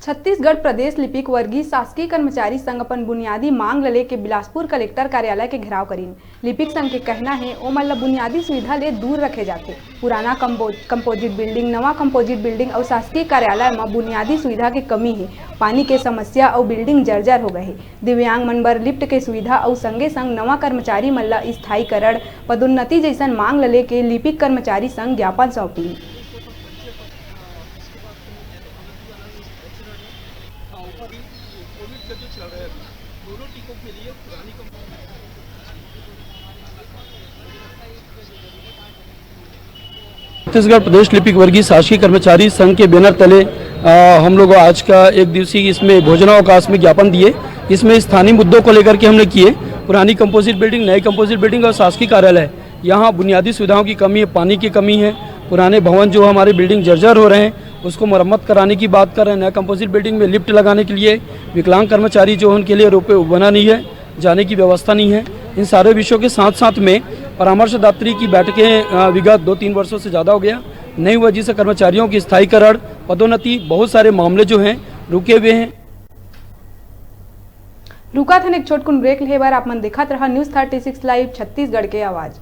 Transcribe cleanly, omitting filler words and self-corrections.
छत्तीसगढ़ प्रदेश लिपिक वर्गीय शासकीय कर्मचारी संघ अपन बुनियादी मांग ले के बिलासपुर कलेक्टर कार्यालय के घेराव करीन। लिपिक संघ के कहना है ओमन ला बुनियादी सुविधा ले दूर रखे जाते। पुराना कंपोजिट बिल्डिंग, नवा कंपोजिट बिल्डिंग और शासकीय कार्यालय में बुनियादी सुविधा के कमी है। पानी के समस्या और बिल्डिंग जर्जर हो गए। दिव्यांग मन बर लिफ्ट के सुविधा और संगे संग नवा कर्मचारी मन ला स्थायीकरण, पदोन्नति जैसन मांग ले के लिपिक कर्मचारी संघ ज्ञापन सौंपी। कोविड का जो चल रहा है दोनों टीकों के लिए पुरानी छत्तीसगढ़ प्रदेश लिपिक वर्गीय शासकीय कर्मचारी संघ के बैनर तले हम लोग आज का एक दिवसीय इसमें भोजनावकाश में ज्ञापन दिए। इसमें स्थानीय मुद्दों को लेकर के हमने किए। पुरानी कंपोजिट बिल्डिंग, नई कंपोजिट बिल्डिंग और शासकीय कार्यालय, यहाँ बुनियादी सुविधाओं की कमी है, पानी की कमी है। पुराने भवन जो हमारे बिल्डिंग जर्जर हो रहे हैं उसको मरम्मत कराने की बात कर रहे हैं। नया कंपोजिट बिल्डिंग में लिफ्ट लगाने के लिए विकलांग कर्मचारी जो उनके लिए रोपवे बना नहीं है, जाने की व्यवस्था नहीं है। इन सारे विषयों के साथ साथ में परामर्शदात्री की बैठकें विगत 2-3 वर्षों से ज़्यादा हो गया नहीं हुआ, जिससे कर्मचारियों की स्थायीकरण, पदोन्नति, बहुत सारे मामले जो हैं रुके हुए हैं। रुका था एक छोटकुन ब्रेक ले बार आप मन दिखत रहा न्यूज़ 36 लाइव छत्तीसगढ़ के आवाज़।